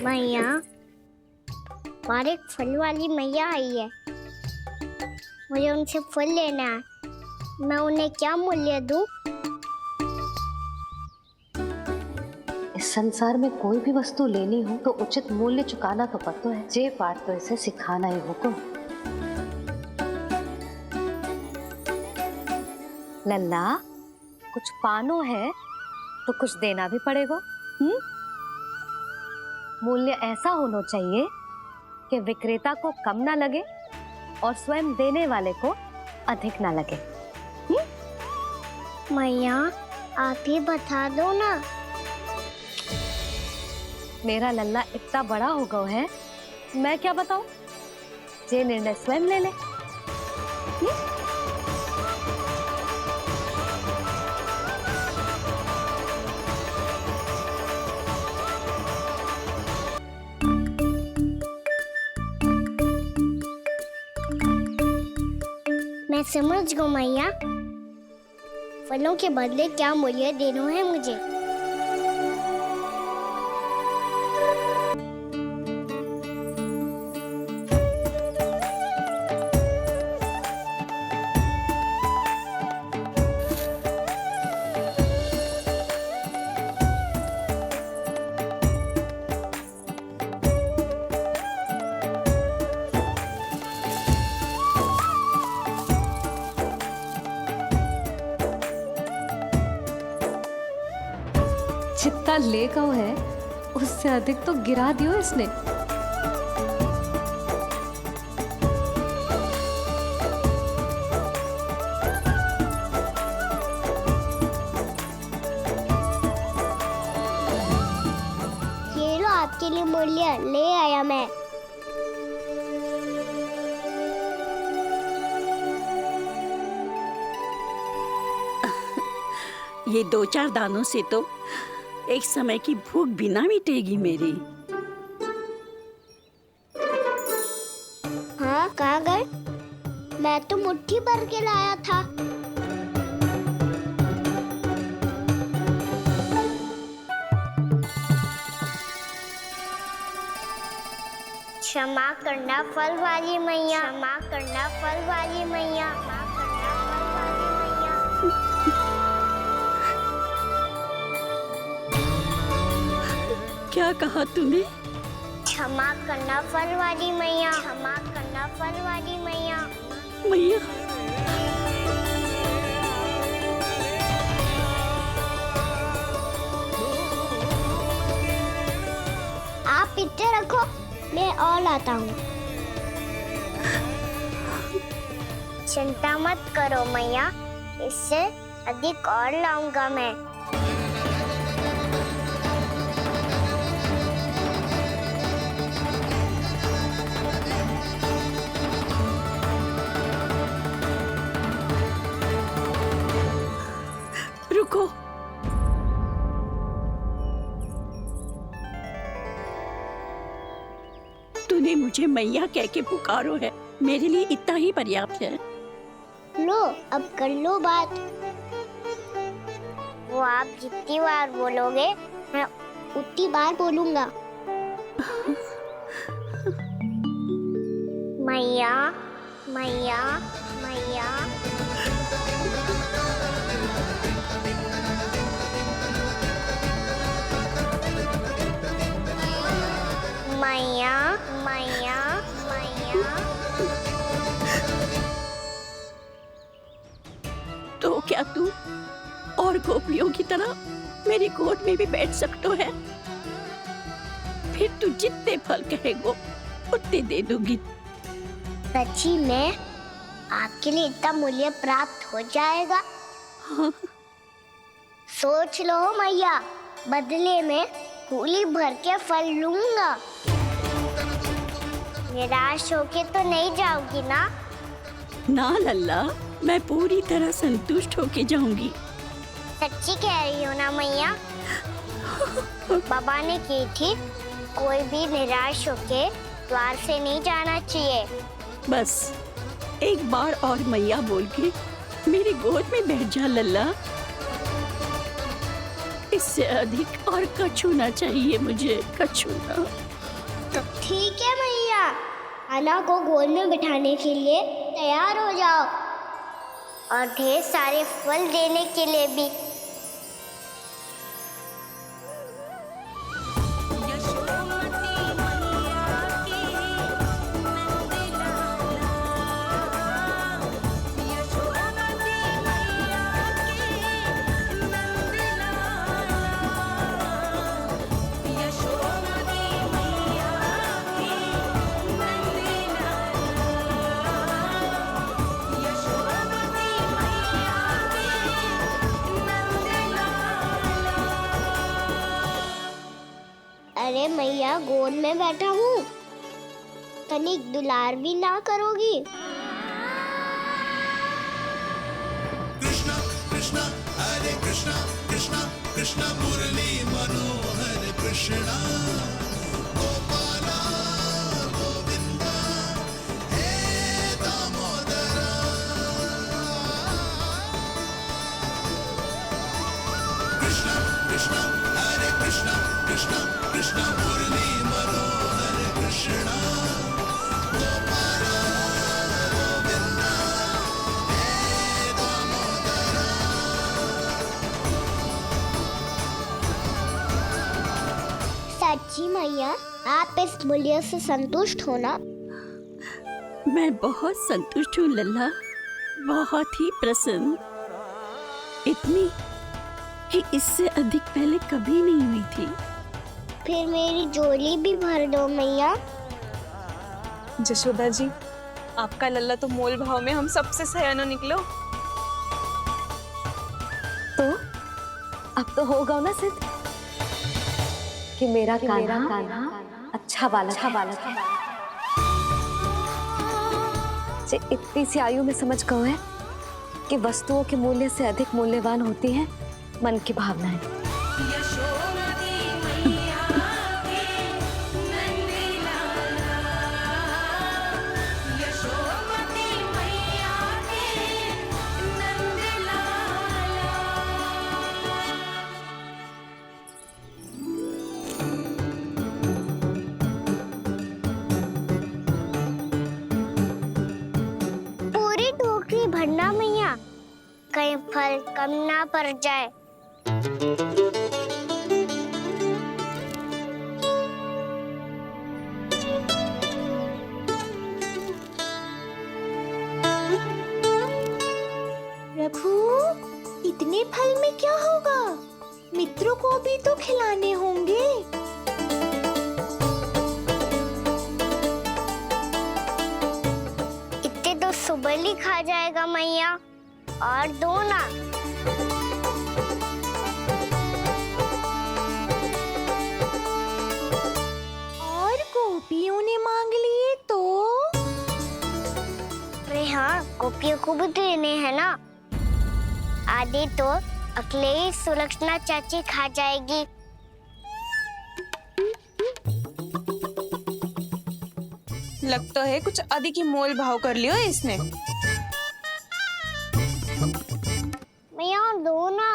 मैया, बाहर एक फल वाली मैया आई है। मुझे उनसे फल लेना है। मैं उन्हें क्या मूल्य दूं? इस संसार में कोई भी वस्तु लेनी हो तो उचित मूल्य चुकाना तो पड़ता है। जे पाठ तो इसे सिखाना ही हुक्म। लल्ला, कुछ पानो है तो कुछ देना भी पड़ेगा। मूल्य ऐसा होना चाहिए कि विक्रेता को कम ना लगे और स्वयं देने वाले को अधिक ना लगे। मैया, आप ही बता दो ना। मेरा लल्ला इतना बड़ा हो गया है, मैं क्या बताऊं? ये निर्णय स्वयं ले ले। मैं समझ गई मैया। फलों के बदले क्या मूल्य देना है मुझे। जितना ले गया है उससे अधिक तो गिरा दियो इसने। ये लो आपके लिए मूल्य ले आया मैं। ये 2-4 दानों से तो एक समय की भूख भी ना मिटेगी मेरी। हाँ, कहाँ गए? मैं तो मुट्ठी भर के लाया था। क्षमा करना फल वाली मैया, क्षमा करना फल वाली मैया, क्षमा करना फल वाली मैया। क्या कहा तूने? क्षमा करना फल वाली मैया, क्षमा करना फल वाली मैया। मैया, आप इतने रखो, मैं और लाता हूँ। चिंता मत करो मैया, इससे अधिक और लाऊंगा मैं। रुको। तूने मुझे मैया कह के पुकारो है, मेरे लिए इतना ही पर्याप्त है। लो, अब कर लो बात। वो आप जितनी बार बोलोगे, मैं उतनी बार बोलूंगा। मैया, मैया, मैया। मैया, मैया, मैया। तो क्या तू और गोपियों की तरह मेरी गोद में भी बैठ सकते है? फिर तू जितने फल कहेगो उतने दे दूंगी। सच्ची में आपके लिए इतना मूल्य प्राप्त हो जाएगा? हाँ। सोच लो मैया, बदले में कूली भर के फल लूंगा। निराश होके तो नहीं जाओगी ना? ना लल्ला, मैं पूरी तरह संतुष्ट होके जाऊंगी। सच्ची कह रही हो ना मैया? बाबा ने की थी, कोई भी निराश होके द्वार से नहीं जाना चाहिए। बस एक बार और मैया बोल के मेरी गोद में बैठ जा लल्ला। इससे अधिक और कछु ना चाहिए मुझे, कछु ना। ठीक है मैया, आना को गोद में बिठाने के लिए तैयार हो जाओ और ढेर सारे फल देने के लिए भी। अरे मैया, गोद में बैठा हूँ, तनिक दुलार भी ना करोगी? कृष्णा कृष्णा हरे कृष्णा कृष्णा कृष्णा मुरली मनोहर कृष्णा गोपाला गोविंदा हे दामोदरा। कृष्णा कृष्णा हरे कृष्णा कृष्णा कृष्णा मुरली मनोहर कृष्णा गोपाला गोविंदा हे दामोदरा। सच्ची मैया, आप इस मूल्य से संतुष्ट हो ना? मैं बहुत संतुष्ट हूँ लल्ला, बहुत ही प्रसन्न। इतनी कि इससे अधिक पहले कभी नहीं हुई थी। फिर मेरी झोली भी भर दो मैया। जशोदा जी, आपका लल्ला तो मोल भाव में हम सबसे सयाना निकलो। तो अब तो होगा ना सिद्ध कि मेरा कान्हा अच्छा बालक है। जे इतनी सी आयु में समझ गए है कि वस्तुओं के मूल्य से अधिक मूल्यवान होती हैं मन की भावनाएं। पूरी टोकरी भरना मैया, कहीं फल कम ना पड़ जाए। प्रभु, इतने फल में क्या होगा? मित्रों को भी तो खिलाने होंगे। इतने तो सुबह ही खा जाएगा मैया, और दो ना। और गोपियों ने मांग लिए तो? अरे हाँ, गोपियों को भी देने हैं ना। आधे तो अकेले ही सुलक्षणा चाची खा जाएगी। लगता है कुछ अधिक ही मोल भाव कर लियो इसने। मैया, और दो ना।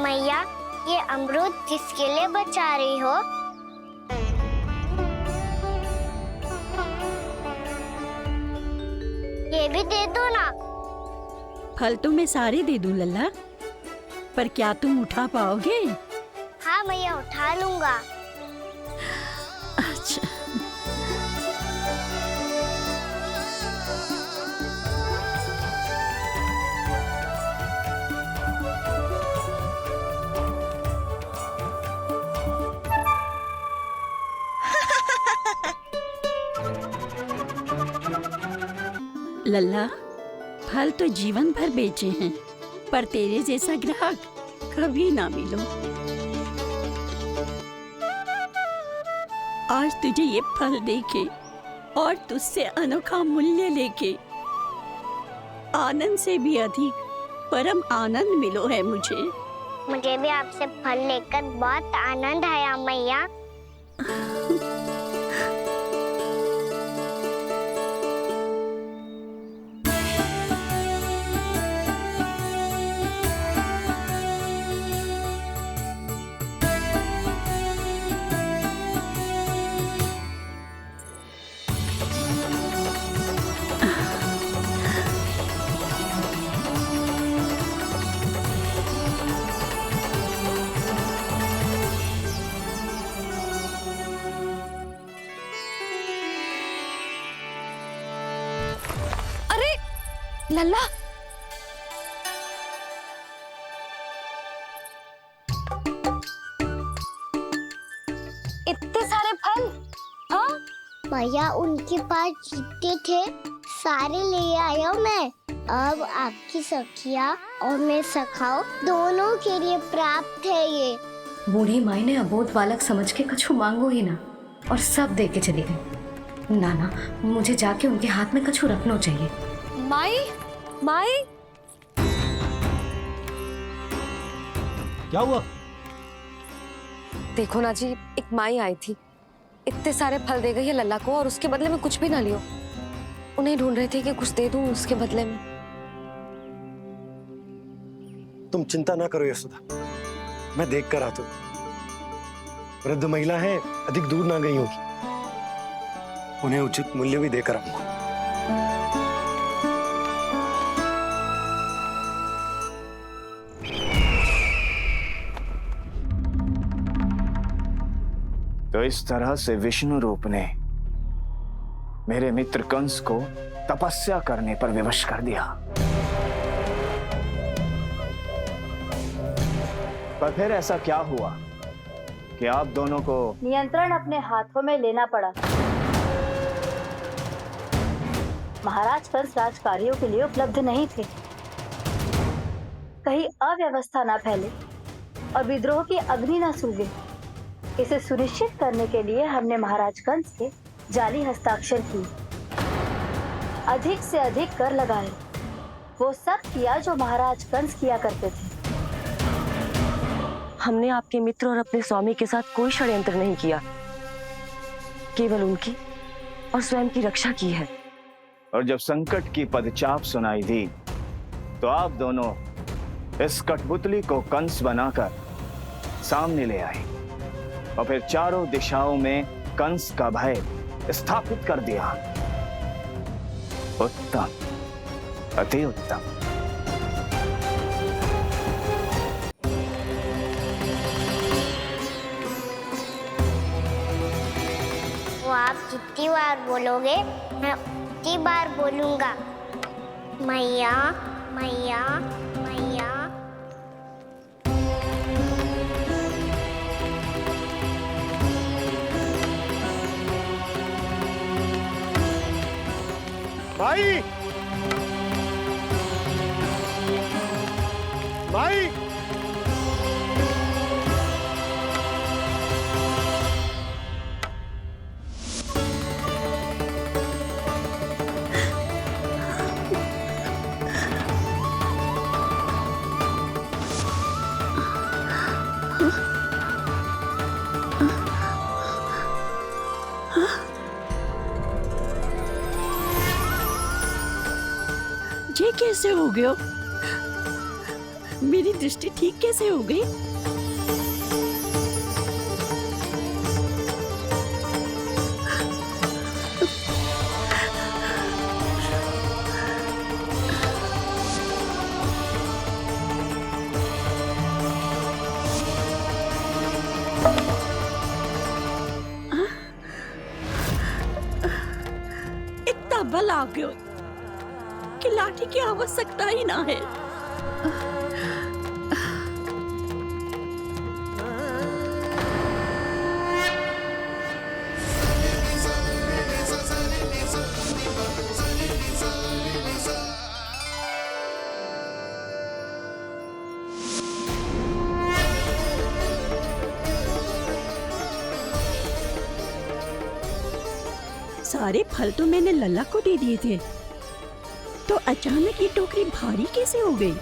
मैया, ये अमरूद किसके लिए बचा रही हो? ये भी दे दो ना। फल तो मैं सारे दे दूं लल्ला, पर क्या तुम उठा पाओगे? हाँ मैया, उठा लूंगा। अच्छा। लल्ला, फल तो जीवन भर बेचे हैं, पर तेरे जैसा ग्राहक कभी ना मिलो। आज तुझे ये फल देके और तुझसे अनोखा मूल्य लेके आनंद से भी अधिक परम आनंद मिलो है मुझे। मुझे भी आपसे फल लेकर बहुत आनंद आया मैया। अरे लल्ला, इतने सारे फल। हाँ, भैया उनके पास जितने थे सारे ले आया मैं। अब आपकी सखिया और मैं सखाओ दोनों के लिए प्राप्त है ये। बूढ़ी माई ने अबोध बालक समझ के कछु मांगो ही ना और सब दे के चली गई। नाना, मुझे जाके उनके हाथ में कछु रखना चाहिए। माई, माई, क्या हुआ? देखो ना जी, एक माई आई थी, इतने सारे फल दे गई है लल्ला को और उसके बदले में कुछ भी ना लियो। उन्हें ढूंढ रहे थे कि कुछ दे दूं उसके बदले में। तुम चिंता ना करो यशोदा, मैं देख कर आता हूं। वृद्ध महिला है, अधिक दूर ना गई होगी, उन्हें उचित मूल्य भी देकर आऊंगा। तो इस तरह से विष्णु रूप ने मेरे मित्र कंस को तपस्या करने पर विवश कर दिया। पर फिर ऐसा क्या हुआ कि आप दोनों को नियंत्रण अपने हाथों में लेना पड़ा। महाराज कंस राजकार्यों के लिए उपलब्ध नहीं थे। कहीं अव्यवस्था ना फैले और विद्रोह की अग्नि ना सूझे, इसे सुनिश्चित करने के लिए हमने महाराज कंस के जाली हस्ताक्षर किए, अधिक से अधिक कर लगाए। वो सब किया जो महाराज कंस किया करते थे। हमने आपके मित्र और अपने स्वामी के साथ कोई षड्यंत्र नहीं किया, केवल उनकी और स्वयं की रक्षा की है। और जब संकट की पदचाप सुनाई दी तो आप दोनों इस कठपुतली को कंस बनाकर सामने ले आए और फिर चारों दिशाओं में कंस का भय स्थापित कर दिया। उत्तम, अति उत्तम। वो आप जितनी बार बोलोगे मैं उतनी बार बोलूंगा। मैया मैया मैया। माई, माई, ये कैसे हो गया? मेरी दृष्टि ठीक कैसे हो गई? इतना बल आ गया कि लाठी की आवश्यकता ही ना है। सारे फल तो मैंने लल्ला को दे दिए थे, तो अचानक ये टोकरी भारी कैसे हो गई?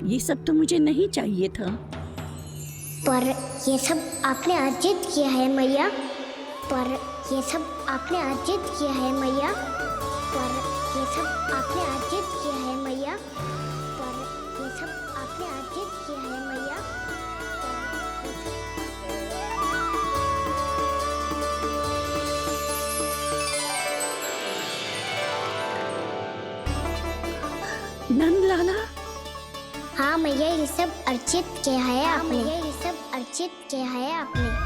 ये सब तो मुझे नहीं चाहिए था। पर ये सब आपने अर्जित किया है मैया। पर ये सब आपने अर्जित किया है मैया। पर ये सब आपने अर्जित किया है मैया। पर ये सब आपने अर्जित किया है मैया। नंद लाला, हाँ मैया, ये सब अर्जित किया है आपने। ये सब अर्जित किया है आपने।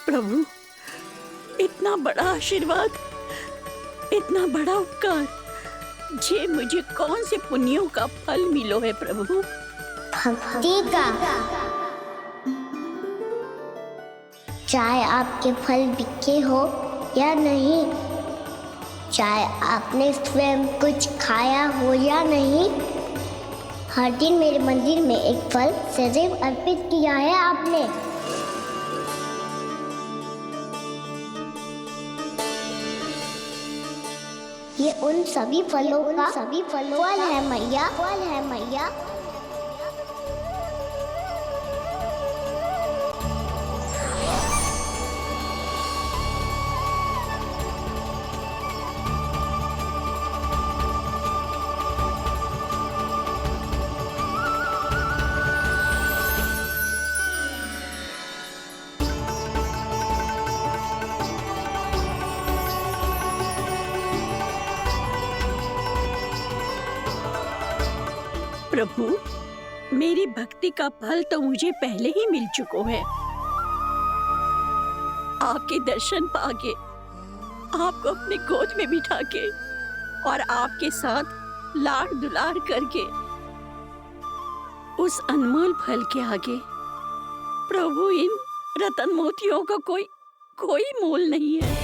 प्रभु, इतना बड़ा आशीर्वाद, इतना बड़ा उपकार, जे मुझे कौन से पुण्यों का फल मिलो है प्रभु? भक्ति का। चाहे आपके फल बिके हो या नहीं, चाहे आपने स्वयं कुछ खाया हो या नहीं, हर दिन मेरे मंदिर में एक फल सदैव अर्पित किया है आपने। ये उन सभी फलों का फल है मैया। फल है मैया। प्रभु, मेरी भक्ति का फल तो मुझे पहले ही मिल चुका है। आपके दर्शन पाके, आपको अपने गोद में बिठा के और आपके साथ लाड दुलार करके, उस अनमोल फल के आगे प्रभु इन रतन मोतियों का कोई मोल नहीं है।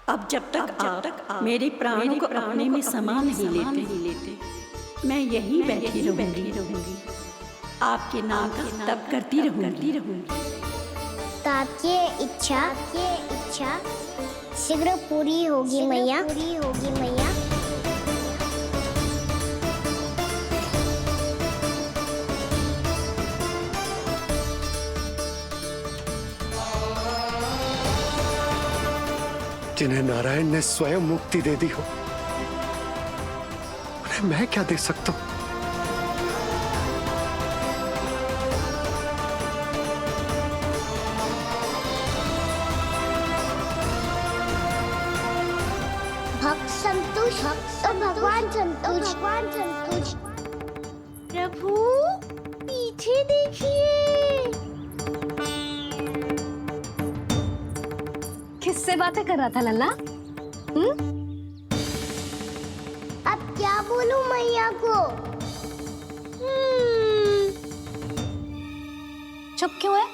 अब जब तक आप मेरे प्राणों को अपने में समा नहीं लेते, मैं यहीं बैठी रहूंगी, आपके नाम का तप करती रहूंगी। तो आपकी इच्छा शीघ्र पूरी होगी मैया, पूरी होगी मैया। जिन्हें नारायण ने स्वयं मुक्ति दे दी हो, उन्हें मैं क्या दे सकता हूं? भक्त संतुष्ट तो भगवान संतुष्ट, भगवान संतुष्ट। प्रभु पीछे देखिए। किससे बातें कर रहा था लल्ला? अब क्या बोलूं मैया को? चुप क्यों है?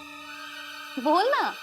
बोल ना।